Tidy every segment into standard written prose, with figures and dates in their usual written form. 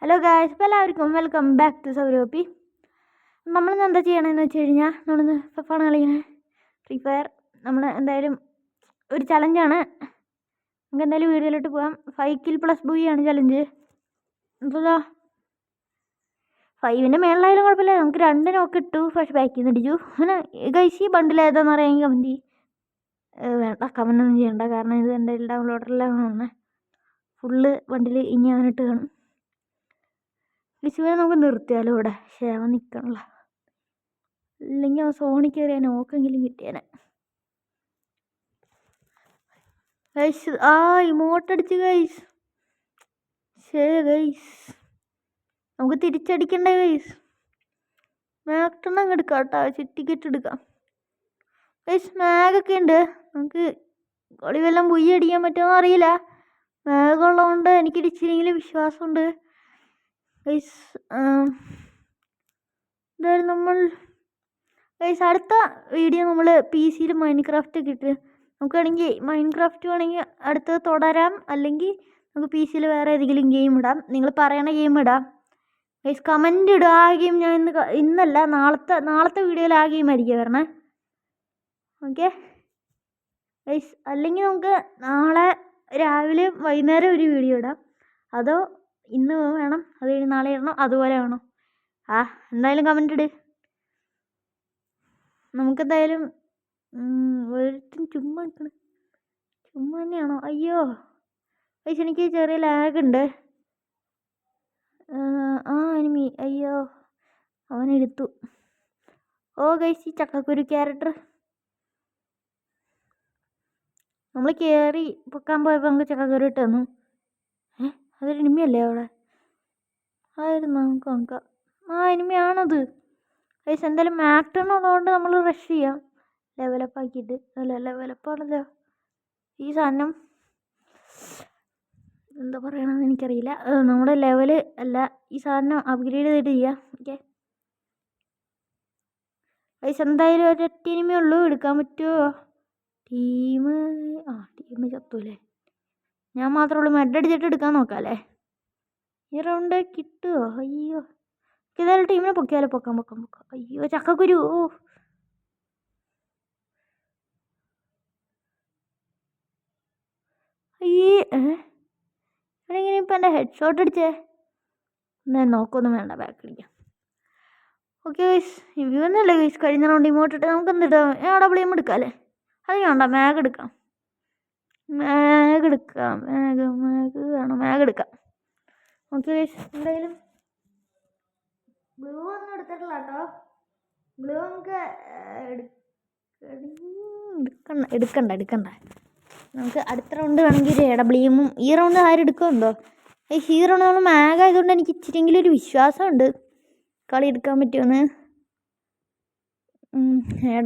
Hello guys, ഇപ്പോൾ എല്ലാവർക്കും welcome back to സൗരോപ്പി. നമ്മളിന്ന് എന്താ ചെയ്യണമെന്ന് വെച്ച് കഴിഞ്ഞാൽ നമ്മളിന്ന് ഫാണ് കളിക്കുന്നത് ഫ്രീ ഫയർ. നമ്മൾ എന്തായാലും ഒരു ചലഞ്ചാണ്. നമുക്ക് എന്തായാലും വീഡിയോയിലോട്ട് പോകാം. 5 കിൽ പ്ലസ് ബൂയാണ് ചലഞ്ച്. അപ്പോൾ 5ൻ്റെ മേളിലായാലും കുഴപ്പമില്ല, നമുക്ക് 2 നോക്ക് ഇട്ടു. പക്ഷേ ബാക്കിൽ നിന്ന് ഇടിച്ചു. അങ്ങനെ ഗൈസ്, ഈ ബണ്ടിൽ ഏതാണെന്ന് അറിയാമെങ്കിൽ കമൻറ്റ് വേണ്ട, കമൻറ്റൊന്നും ചെയ്യണ്ട. കാരണം ഇത് എൻ്റെ ഡൗൺലോഡറിലാണ് കാണുന്നത്. ഫുള്ള് ബണ്ടിൽ ഇനി അവനിട്ട് കാണും. ലിസുവിനെ നമുക്ക് നിർത്തിയാലോ ഇവിടെ? പക്ഷേ അവൻ നിൽക്കണല്ലോ, ഇല്ലെങ്കിൽ അവൻ സോണിൽ കയറിയാൽ നോക്കെങ്കിലും കിട്ടിയാനെ. ഗൈസ്, ഇമോട്ടടിച്ച് ഗൈസ്. ഗൈസ് നമുക്ക് തിരിച്ചടിക്കണ്ടേ ഗൈസ്? മാക്ടൺ അങ്ങ് എടുക്കാം കേട്ടോ, ടിക്കറ്റ് എടുക്കാം ഗൈസ്. മാഗൊക്കെ ഉണ്ട്, നമുക്ക് കളിവെല്ലാം പുയ്യി അടിക്കാൻ പറ്റുമെന്ന് അറിയില്ല. മാഗുള്ളതുകൊണ്ട് എനിക്ക് ഇച്ചിരിയെങ്കിലും വിശ്വാസമുണ്ട് ഗൈസ്. എന്തായാലും നമ്മൾ ഗൈസ് അടുത്ത വീഡിയോ നമ്മൾ പി സിയിൽ മൈൻക്രാഫ്റ്റ് ഒക്കെ ഇട്ട് നമുക്ക് വേണമെങ്കിൽ മൈൻക്രാഫ്റ്റ് വേണമെങ്കിൽ അടുത്തത് തുടരാം. അല്ലെങ്കിൽ നമുക്ക് പി സിയിൽ വേറെ ഏതെങ്കിലും ഗെയിം ഇടാം. നിങ്ങൾ പറയണ ഗെയിം ഇടാം ഗൈസ്. കമൻറ്റ് ഇടുക. ആ ഗെയിം ഞാൻ ഇന്നല്ല നാളത്തെ വീഡിയോയിൽ ആ ഗെയിം ആയിരിക്കും വരണേ. ഓക്കെ ഗൈസ്, അല്ലെങ്കിൽ നമുക്ക് നാളെ രാവിലെ വൈകുന്നേരം ഒരു വീഡിയോ ഇടാം. അതോ ഇന്ന് വേണം, അത് കഴിഞ്ഞ് നാളെ ഇടണം, അതുപോലെ വേണം. എന്തായാലും കമൻറ്റ് ഇട്. നമുക്കെന്തായാലും ഒരുത്തും ചുമ്മാ നിൽക്കണം. ചുമ്മാ തന്നെയാണോ? അയ്യോ ഗൈസ്, എനിക്ക് ചെറിയ ലാഗ് ഉണ്ട്. എനിമി, അയ്യോ അവനെടുത്തു. ഗൈസ്, ഈ ചക്കക്കുരു ക്യാരക്ടർ നമ്മൾ കയറി പൊക്കാൻ പോയപ്പോൾ നമുക്ക് ചക്കക്കുരു ഇട്ട് തന്നു. അതൊരു എനിമിയല്ലേ അവിടെ? ആയിരുന്നു, നമുക്ക് നോക്കാം. എനിമിയാണത് ഗൈസ്. എന്തായാലും മാക്ടൺ ഉള്ളതുകൊണ്ട് നമ്മൾ റഷ് ചെയ്യാം. ലെവലപ്പ് ആക്കിയിട്ട്. അല്ല, ലെവലപ്പാണല്ലോ ഈ സാധനം. എന്താ പറയണമെന്ന് എനിക്കറിയില്ല. നമ്മുടെ ലെവല് അല്ല, ഈ സാധനം അപ്ഗ്രേഡ് ചെയ്തിട്ട് ചെയ്യാം. ഓക്കെ ഗൈസ്, എന്തായാലും ഒരൊറ്റ എനിമേ ഉള്ളൂ. എടുക്കാൻ പറ്റുമോ? ടീം ചത്തൂല്ലേ? ഞാൻ മാത്രമേ ഉള്ളൂ. മെഡടിച്ചിട്ട് എടുക്കാൻ നോക്കാം അല്ലേ? ഈ റൗണ്ട് കിട്ടുമോ? അയ്യോ, ഏതായാലും ടീമിനെ പൊക്കിയാലോ? പൊക്കാം. അയ്യോ ചക്കക്കുരു. എങ്ങനെ ഇപ്പം എൻ്റെ ഹെഡ് ഷോട്ട് അടിച്ചേ? എന്നാൽ നോക്കൊന്നും വേണ്ട, ബാക്ക് അടിക്കാം. ഓക്കെ ഗൈസ്, ഇവന്നല്ലേ ഗൈസ് കഴിഞ്ഞ റൗണ്ട് ഇമോട്ടിട്ട് നമുക്ക് എന്തിടാം? ഡബ്ല്യൂ എടുക്കാം അല്ലേ? അത് വേണ്ട, മാഗ് എടുക്കാം. മാഗ് വേണം, മാഗ് എടുക്കാം. ഓക്കെ ഗൈസ്, എന്തായാലും ബ്ലൂ ഒന്നും എടുത്തിട്ടില്ല കേട്ടോ. ബ്ലൂ നമുക്ക് എടുക്കണ്ട. നമുക്ക് അടുത്ത റൗണ്ട് വേണമെങ്കിൽ ഡബ്ല്യൂമും. ഈ റൗണ്ട് ആരും എടുക്കുന്നുണ്ടോ? ഈ റൗണ്ട് നമ്മൾ മാഗ് ആയതുകൊണ്ട് എനിക്ക് ഇച്ചിരിയെങ്കിലും ഒരു വിശ്വാസമുണ്ട് കളി എടുക്കാൻ പറ്റുമെന്ന്.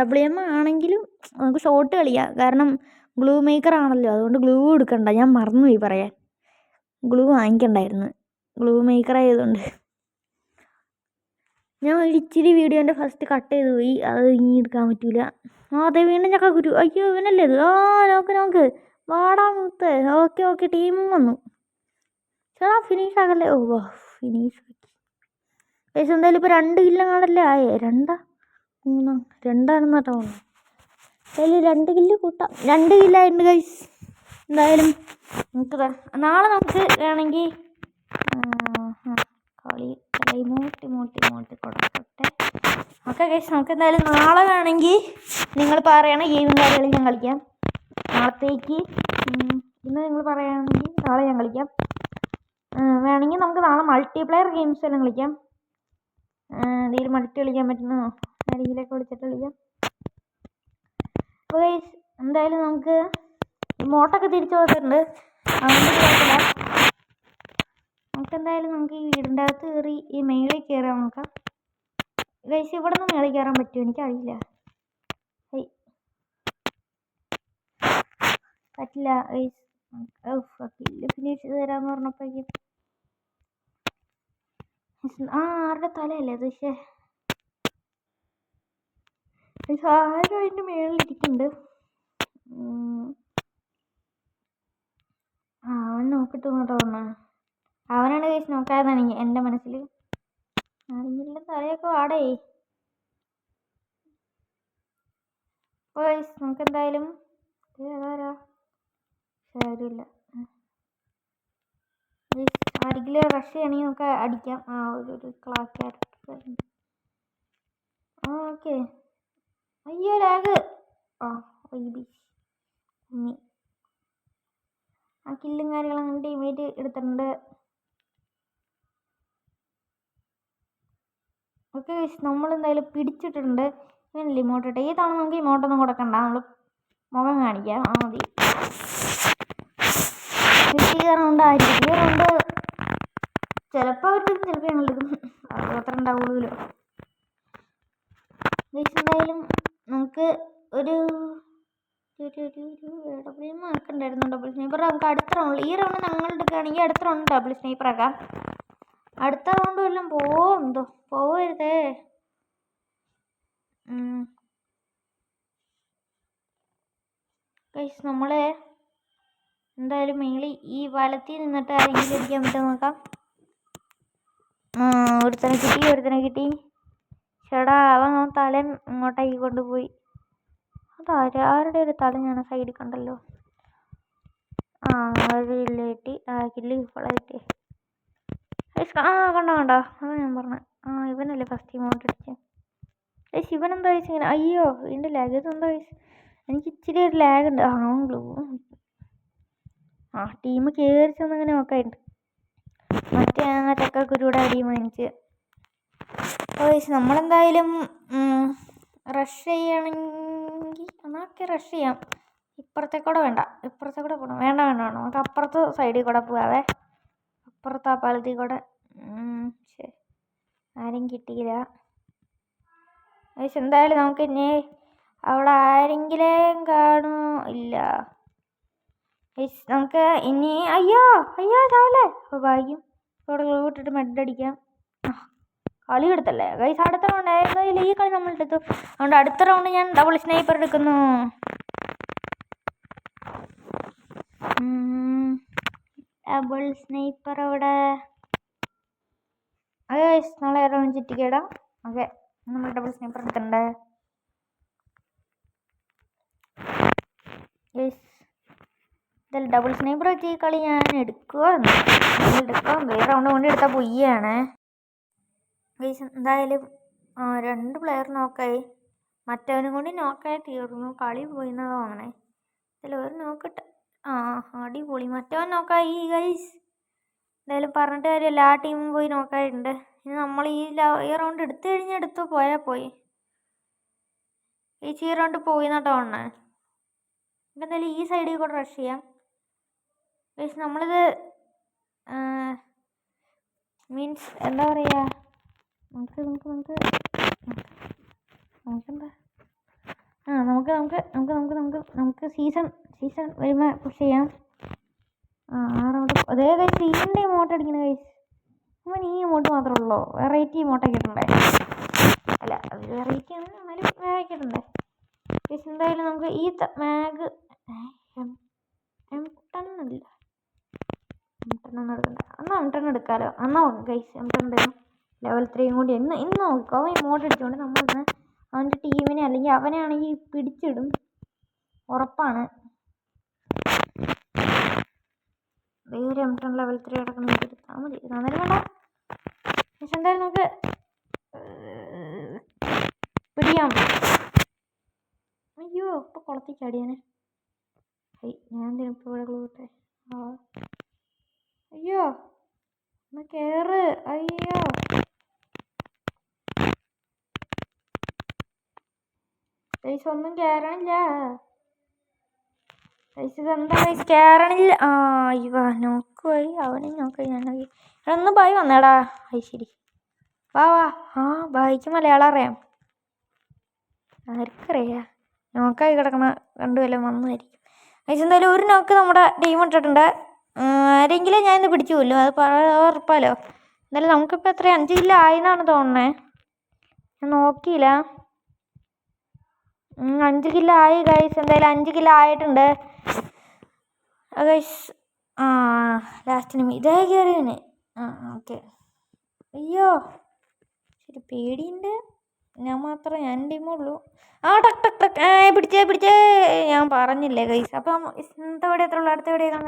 ഡബ്ല്യു ആണെങ്കിലും നമുക്ക് ഷോട്ട് കളിക്കാം. കാരണം ഗ്ലൂ മേക്കർ ആണല്ലോ, അതുകൊണ്ട് ഗ്ലൂ എടുക്കണ്ട. ഞാൻ മറന്നുപോയി പറയാൻ, ഗ്ലൂ വാങ്ങിക്കണ്ടായിരുന്നു. ഗ്ലൂ മേക്കർ ആയതുകൊണ്ട് ഞാൻ ഇച്ചിരി വീഡിയോൻ്റെ ഫസ്റ്റ് കട്ട് ചെയ്ത് പോയി. അത് ഇനി എടുക്കാൻ പറ്റൂല. അതെ, വീണ്ടും ചക്കക്കുരു. അയ്യോ ഇവനല്ലേ ഇത്? നോക്ക് വാടാ മുത്ത്. ഓക്കെ ടീമും വന്നു. ചേട്ടാ ഫിനിഷ് ആകല്ലേ? ഫിനിഷ് ആക്കി ഗൈസ്. എന്തായാലും ഇപ്പോൾ 2 കില്ലെങ്ങാണ്ടല്ലേ ആയേ? 2ആണെന്നാ തോന്നുന്നു. എന്തായാലും 2 കില്ല് കൂട്ടാം. 2 കില്ലായിട്ടുണ്ട് ഗൈസ്. എന്തായാലും നമുക്ക് നാളെ നമുക്ക് വേണമെങ്കിൽ കളി ഇമോട്ട് കൊടുക്കട്ടെ. ഓക്കെ ഗൈസ്, നമുക്ക് എന്തായാലും നാളെ വേണമെങ്കിൽ നിങ്ങൾ പറയണ ഗെയിമും കാര്യങ്ങളും ഞാൻ കളിക്കാം. നാളത്തേക്ക് ഇന്ന് നിങ്ങൾ പറയുകയാണെങ്കിൽ നാളെ ഞാൻ കളിക്കാം. വേണമെങ്കിൽ നമുക്ക് നാളെ മൾട്ടിപ്ലെയർ ഗെയിംസ് എല്ലാം കളിക്കാം. എന്തെങ്കിലും മൾട്ടി കളിക്കാൻ പറ്റുന്നോ ആരെങ്കിലൊക്കെ വിളിച്ചിട്ട് കളിക്കാം. അപ്പോൾ ഗൈസ്, എന്തായാലും നമുക്ക് ഇമോട്ടൊക്കെ തിരിച്ചു കൊടുത്തിട്ടുണ്ട്. അതുകൊണ്ട് കുഴപ്പമില്ല. നമുക്കെന്തായാലും നമുക്ക് ഈ വീടിൻ്റെ അകത്ത് കയറി ഈ മേളിൽ കയറാൻ നോക്കാം ഗൈസ്. ഇവിടെ നിന്ന് മേളിൽ കയറാൻ പറ്റുമോ? എനിക്കറിയില്ല. പറ്റില്ല ഗൈസ്. ഫിനിഷ് ചെയ്ത് തരാമെന്ന് പറഞ്ഞപ്പോഴേക്കും ആരുടെ തലയല്ലേ അത്? പക്ഷേ ആരും അതിൻ്റെ മേളിലിരിക്കുന്നുണ്ട്. അവൻ നോക്കിട്ട് ഇങ്ങോട്ട് വന്നേ. അവനാണ് ഗൈസ് നോക്കാതെന്നാണ് എൻ്റെ മനസ്സിൽ. ആരെങ്കിലും തലയൊക്കെ വാടേ. അപ്പോൾ ഗൈസ് നമുക്ക് എന്തായാലും ഏതാരാ ശരിയില്ല. ആരെങ്കിലും റഷ് ചെയ്യണമെങ്കിൽ നമുക്ക് അടിക്കാം. ഒരു ക്ലാസ് ക്യാരക്ടർ. ഓക്കെ. അയ്യോ ലാഗ്. ആ കില്ലും കാര്യങ്ങളും ടീമേറ്റ് എടുത്തിട്ടുണ്ട്. ഓക്കെ ഗൈസ് നമ്മളെന്തായാലും പിടിച്ചിട്ടുണ്ട്. ഇങ്ങനല്ലേ ഇമോട്ട് ഇട്ടേ. ഈ തവണ നമുക്ക് ഇമോട്ടൊന്നും കൊടുക്കണ്ട, നമ്മൾ മുഖം കാണിക്കാം. മതി. ഈ റൗണ്ട് ആയിരിക്കും. ഈ റൗണ്ട് ചിലപ്പോൾ അവർക്ക് ചിലപ്പോൾ ഞങ്ങളെടുക്കും. അത് അത്ര ഉണ്ടാവുള്ളൂല്ലോ. ഗൈസ് എന്തായാലും നമുക്ക് ഒരു മാർക്കുണ്ടായിരുന്നു ഡബിൾ സ്നൈപ്പർ. നമുക്ക് അടുത്ത റൗണ്ട്, ഈ റൗണ്ട് ഞങ്ങൾ എടുക്കുകയാണെങ്കിൽ അടുത്ത റൗണ്ട് ഡബിൾ സ്നൈപ്പർ ആക്കാം. അടുത്ത റൗണ്ട് വല്ലതും പോവോ പോവരുതേ. ഗൈസ് നമ്മൾ എന്തായാലും മേളിൽ ഈ വലത്തിൽ നിന്നിട്ട് ആരെങ്കിലും അടിക്കാൻ പറ്റുമോ നോക്കാം. ഒരുത്തനെ കിട്ടി. ചേടാ അവൻ തല ഇങ്ങോട്ടേക്ക് കൊണ്ടുപോയി. ആരുടെ ഒരു തല ഞാൻ സൈഡിൽ കണ്ടല്ലോ. അതില്ല കിട്ടി. കില്ല് കിട്ടി. കണ്ടോ അതാ ഞാൻ പറഞ്ഞത്. ഇവനല്ലേ ഫസ്റ്റ് ഇമോട്ട് അടിച്ചത്. ശിവനെന്താ വയസ്സ് ഇങ്ങനെ. അയ്യോ ഇതിൻ്റെ ലാഗ്. ഇതെന്താ വയസ്സ്. എനിക്ക് ഇച്ചിരി ഒരു ലാഗ് ഉണ്ട്. ടീം കയറി ചെന്നങ്ങനെ നോക്കാറുണ്ട്. മറ്റേ ചക്കക്കുരുവിടെ അടി വാങ്ങിച്ച്. നമ്മളെന്തായാലും റഷ് ചെയ്യണമെങ്കിൽ എന്നൊക്കെ റഷ് ചെയ്യാം. ഇപ്പുറത്തേക്കൂടെ വേണ്ട, ഇപ്പുറത്തേക്കൂടെ പോകണം. വേണ്ട നമുക്ക് അപ്പുറത്തെ സൈഡിൽ കൂടെ പോവാവേ. അപ്പുറത്തെ ആ പാലത്തിൽ കൂടെ. ശരി, ആരും കിട്ടിയില്ല. എന്തായാലും നമുക്ക് ഇനി അവിടെ ആരെങ്കിലും കാണുമോ. ഇല്ല. നമുക്ക് ഇനി അയ്യോ ചാവല്ലേ. ഭാഗ്യം ഇവിടെ വിട്ടിട്ട് മെഡടിക്കാം. കളി എടുത്തല്ലേ ഗൈസ്. അടുത്ത റൗണ്ട് ഏതായാലും ഈ കളി നമ്മൾ എടുത്തു. അതുകൊണ്ട് അടുത്ത റൗണ്ട് ഞാൻ ഡബിൾ സ്നൈപ്പർ എടുക്കുന്നു. ഡബിൾ സ്നൈപ്പർ അവിടെ. അതെ ഗൈസ് നമ്മളെ റൗണ്ട് ചുറ്റിക്കിടാം. ഓക്കെ നമ്മൾ ഡബിൾ സ്നൈപ്പർ എടുത്തിട്ടുണ്ട് ഗൈസ്. എന്തായാലും ഡബിൾ സ്നൈപ്പർ വെച്ച് ഈ കളി ഞാൻ എടുക്കാം. വേറെ റൗണ്ട് കൊണ്ട് എടുത്താൽ പൊയ്യാണ് ഗൈസ്. എന്തായാലും 2 പ്ലെയർ നോക്കായി. മറ്റവനും കൂടി നോക്കായി തീർന്നു. കളി പോയിന്നാ തോന്നണേ. ഇതിൽ ഒരു നോക്കട്ടെ. അടിപൊളി. മറ്റവൻ നോക്കായി ഗൈസ്. എന്തായാലും പറഞ്ഞിട്ട് കാര്യമില്ല. ആ ടീമും പോയി നോക്കാറുണ്ട്. ഇനി നമ്മൾ ഈ റൗണ്ട് എടുത്തു കഴിഞ്ഞാൽ പോയാൽ പോയി. ഈ റൗണ്ട് പോയി എന്നാ തോന്നണേ. എന്തായാലും ഈ സൈഡിൽ കൂടെ റഷ് ചെയ്യാം ഗൈസ്. നമ്മളിത് മീൻസ് എന്താ പറയുക, നമുക്ക് സീസൺ വരുമ്പോൾ പുഷ് ചെയ്യാം. അതേ ഗൈസ് സീസണിൻ്റെ ഇമോട്ട് അടിക്കണ ഗൈസ്. അവൻ ഈ ഇമോട്ട് മാത്രമേ ഉള്ളൂ. വെറൈറ്റി ഇമോട്ടൊക്കെ ഇട്ടുണ്ടേ. അല്ല അത് വെറൈറ്റി ആണ്, എന്നാലും വേറെ ഇട്ടുണ്ടേ ഗൈസ്. എന്തായാലും നമുക്ക് ഈ മാഗ് M10 അല്ല, M10 ഒന്നും എടുക്കണ്ട. M10 എടുക്കാമല്ലോ. ഗൈസ് M10 ലെവൽ 3 കൂടി ഇന്ന് നോക്കും. അവൻ ഇമോട്ട് അടിച്ചുകൊണ്ട് നമ്മളിന്ന് അവൻ്റെ ടീമിനെ അല്ലെങ്കിൽ അവനാണെങ്കിൽ പിടിച്ചിടും, ഉറപ്പാണ്. ഒരു M10 ലെവൽ 3 അടക്കണം എടുത്താൽ മതി. അന്നേരം വേണ്ട. പക്ഷെ എന്തായാലും നമുക്ക് പിടിയാം. അയ്യോ ഇപ്പോൾ കുളത്തിൽ ചാടിയാനെ. ഞാൻ എന്തിനാ ഇപ്പോൾ ഇവിടെ ഗ്ലൂട്ടെ. അയ്യോ ഒന്ന് കയറ്. അയ്യോ ഗൈസ് ഒന്നും കയറണില്ല. ഗൈസ് ഇതെന്താ ഗൈസ് കയറണില്ല. നോക്കുപോയി. അവനും നോക്കായി. ഞാനായി ഒന്ന് ബായ് വന്നേടാ. ശരി വാ. ബായിക്ക് മലയാളം അറിയാം. ആർക്കറിയാം. നോക്കായി കിടക്കണ കണ്ടു വല്ലതും വന്നതായിരിക്കും ഗൈസ്. എന്തായാലും ഒരു നോക്ക് നമ്മുടെ ടീം ഇട്ടിട്ടുണ്ട്. ആരെങ്കിലും ഞാൻ ഇന്ന് പിടിച്ചു പോലും, അത് ഉറപ്പാലോ. എന്തായാലും നമുക്കിപ്പോൾ എത്ര 5 കിലോ ആയെന്നാണ് തോന്നണേ. ഞാൻ നോക്കിയില്ല. 5 കിലോ ആയി ഗൈസ്. എന്തായാലും 5 കിലോ ആയിട്ടുണ്ട് ഗൈസ്. ലാസ്റ്റിന് ഇതേ കയറിയവന് ആ ഓക്കെ. അയ്യോ ശരി, പേടിയുണ്ട്. ഞാൻ ടീമേ ഉള്ളൂ. ആ ടക്ക് ടക്ക് ടക്ക് പിടിച്ചേ. ഞാൻ പറഞ്ഞില്ലേ ഗൈസ്. അപ്പം ഇന്നത്തെ വീഡിയോ അത്രയുള്ളൂ. അടുത്ത വീഡിയോ കാണാൻ